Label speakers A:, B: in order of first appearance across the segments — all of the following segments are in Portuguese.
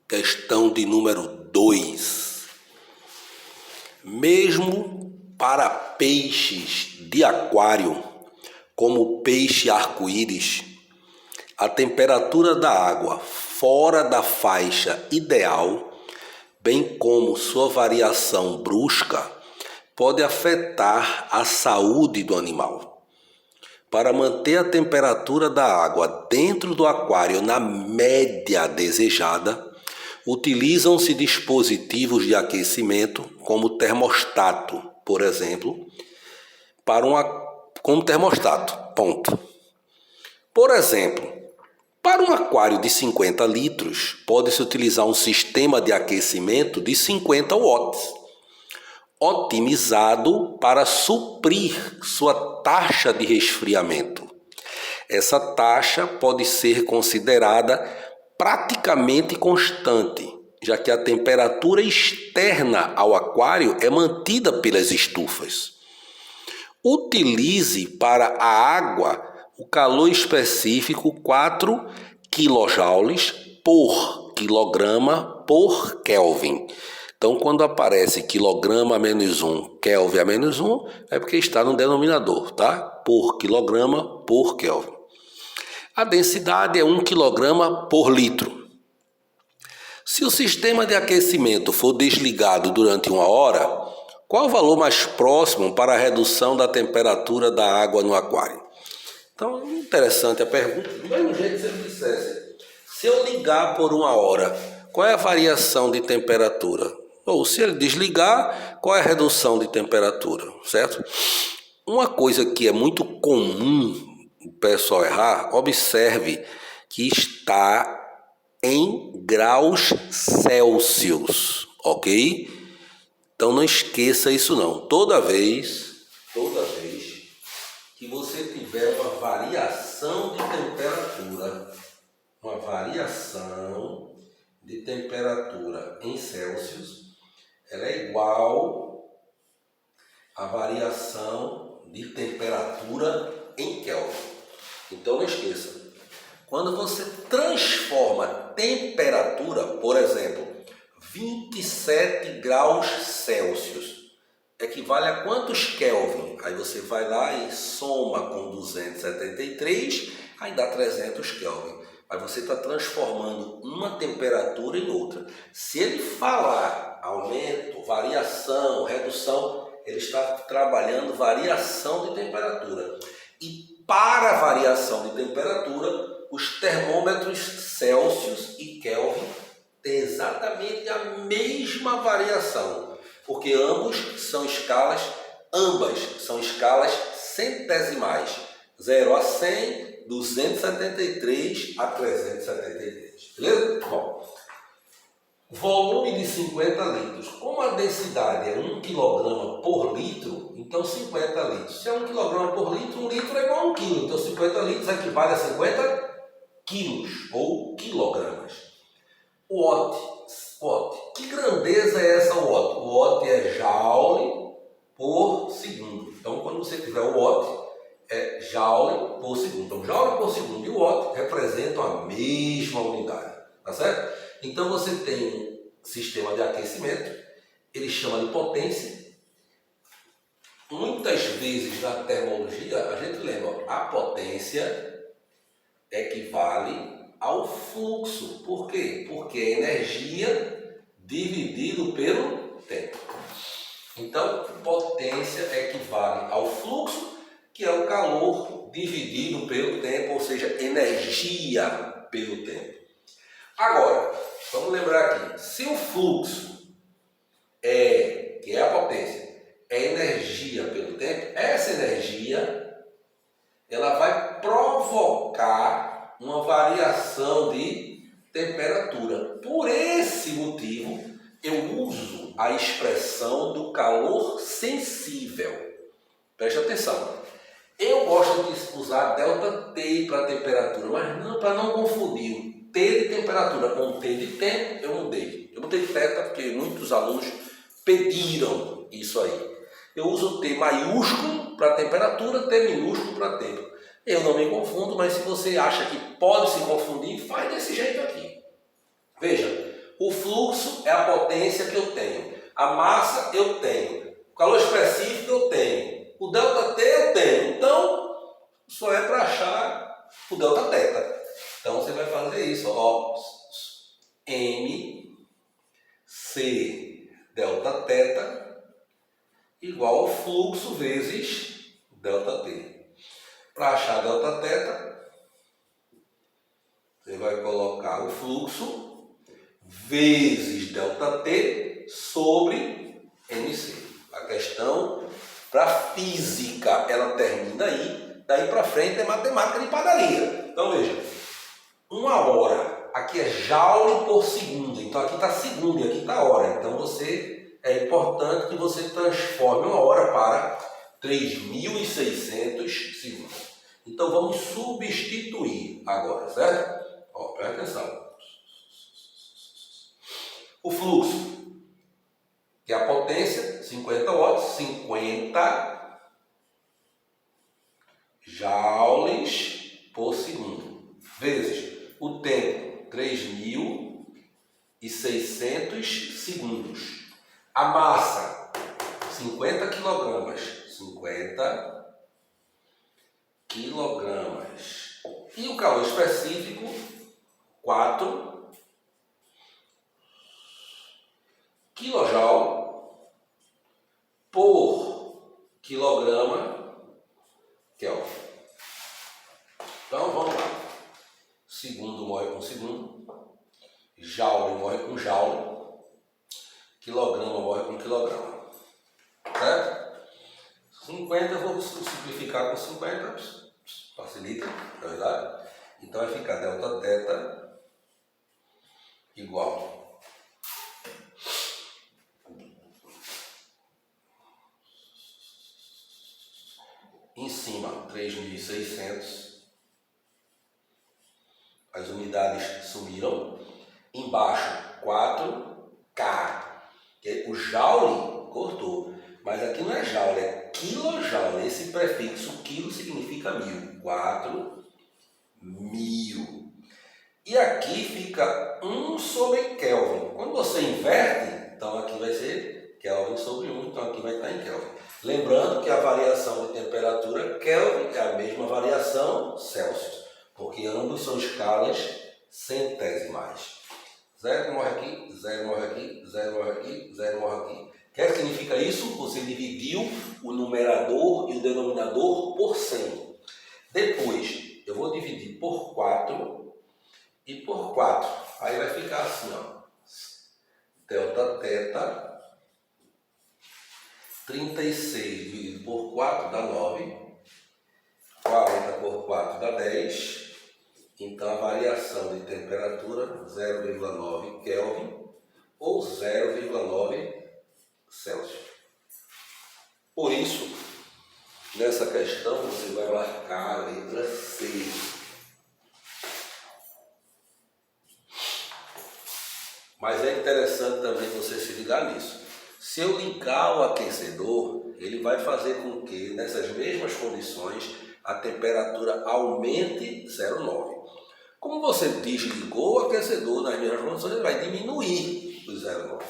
A: Questão de número 2. Mesmo para peixes de aquário, como o peixe arco-íris, a temperatura da água fora da faixa ideal, bem como sua variação brusca, pode afetar a saúde do animal. Para manter a temperatura da água dentro do aquário na média desejada, utilizam-se dispositivos de aquecimento como termostato, por exemplo, como termostato, ponto. Por exemplo, para um aquário de 50 litros, pode-se utilizar um sistema de aquecimento de 50 watts, otimizado para suprir sua taxa de resfriamento. Essa taxa pode ser considerada praticamente constante, já que a temperatura externa ao aquário é mantida pelas estufas. Utilize para a água o calor específico 4 kJ por quilograma por Kelvin. Então, quando aparece quilograma a menos 1, Kelvin a menos 1, é porque está no denominador, tá? Por quilograma por Kelvin. A densidade é 1 kg por litro. Se o sistema de aquecimento for desligado durante 1 hora, qual o valor mais próximo para a redução da temperatura da água no aquário? Então, interessante a pergunta. Do mesmo jeito que se ele dissesse, se eu ligar por 1 hora, qual é a variação de temperatura? Ou se ele desligar, qual é a redução de temperatura, certo? Uma coisa que é muito comum o pessoal errar, observe que está em graus Celsius, ok? Então não esqueça isso não. Toda vez que você tiver uma variação de temperatura em Celsius, ela é igual à variação de temperatura em Kelvin. Então não esqueça, quando você transforma temperatura, por exemplo, 27 graus Celsius, equivale a quantos Kelvin? Aí você vai lá e soma com 273, aí dá 300 Kelvin. Aí você está transformando uma temperatura em outra. Se ele falar aumento, variação, redução, ele está trabalhando variação de temperatura. E para a variação de temperatura, os termômetros Celsius e Kelvin têm exatamente a mesma variação, porque ambas são escalas centesimais, 0 a 100, 273 a 373, beleza? Bom, volume de 50 litros. Como a densidade é 1 kg por litro, então 50 litros. Se é 1 kg por litro, 1 litro é igual a 1 kg. Então 50 litros equivale a 50 quilos ou quilogramas. Watt. Que grandeza é essa watt? O watt é joule por segundo. Então quando você tiver o watt, é joule por segundo. Então joule por segundo e watt representam a mesma unidade. Tá certo? Então você tem um sistema de aquecimento, ele chama de potência. Muitas vezes na termologia a gente lembra, a potência equivale ao fluxo. Por quê? Porque é energia dividido pelo tempo. Então, potência equivale ao fluxo, que é o calor dividido pelo tempo, ou seja, energia pelo tempo. Agora, vamos lembrar aqui, se o fluxo que é a potência, é energia pelo tempo, essa energia ela vai provocar uma variação de temperatura. Por esse motivo, eu uso a expressão do calor sensível. Preste atenção. Eu gosto de usar ΔT para temperatura, mas não para não confundir. T de temperatura com T de tempo, eu mudei. Eu botei θ porque muitos alunos pediram isso aí. Eu uso T maiúsculo para temperatura, T minúsculo para tempo. Eu não me confundo, mas se você acha que pode se confundir, faz desse jeito aqui. Veja, o fluxo é a potência que eu tenho, a massa eu tenho, o calor específico eu tenho, o ΔT eu tenho. Então, só é para achar o Δθ. Então, você vai fazer isso, ó, MC Δθ igual ao fluxo vezes ΔT. Para achar Δθ, você vai colocar o fluxo vezes ΔT sobre MC. A questão para física, ela termina aí, daí para frente é matemática de padaria. Então veja, 1 hora, aqui é joule por segundo, então aqui está segundo e aqui está hora. Então é importante que você transforme 1 hora para 3.600 segundos. Então vamos substituir agora, certo? Ó, presta atenção. O fluxo, que é a potência, 50 watts, 50 joules por segundo, vezes o tempo, 3.600 segundos. A massa, 50 quilogramas, 50 quilogramas. E o calor específico, 4 kJ por quilograma Kelvin. Então vamos lá. Segundo morre com segundo, joule morre com joule, quilograma morre com quilograma. Certo? 50 eu vou simplificar com 50, facilita, na verdade. Então vai ficar Δθ igual em cima 3.600, as unidades sumiram, embaixo 4K, o joule cortou, mas aqui não é joule, é quilojoule, esse prefixo quilo significa 1000, 4.000. E aqui fica 1 sobre Kelvin. Quando você inverte, então aqui vai ser Kelvin sobre 1, então aqui vai estar em Kelvin. Lembrando que a variação de temperatura Kelvin é a mesma variação Celsius, porque ambos são escalas centésimais. 0 morre aqui, 0 morre aqui, 0 morre aqui, 0 morre aqui. O que significa isso? Você dividiu o numerador e o denominador por 100. Depois, eu vou dividir por 4 e por 4. Aí vai ficar assim, ó. Δθ 36 dividido por 4 dá 9. 40 por 4 dá 10. Então a variação de temperatura 0,9 Kelvin ou 0,9 Celsius. Por isso, nessa questão você vai marcar a letra C. Mas é interessante também você se ligar nisso. Se eu ligar o aquecedor, ele vai fazer com que, nessas mesmas condições, a temperatura aumente 0,9. Como você desligou o aquecedor nas mesmas condições, ele vai diminuir o 0,9.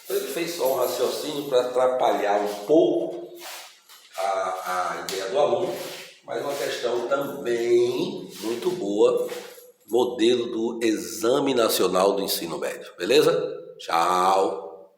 A: Então ele fez só um raciocínio para atrapalhar um pouco a ideia do aluno, mas uma questão também muito boa, modelo do Exame Nacional do Ensino Médio. Beleza? Tchau!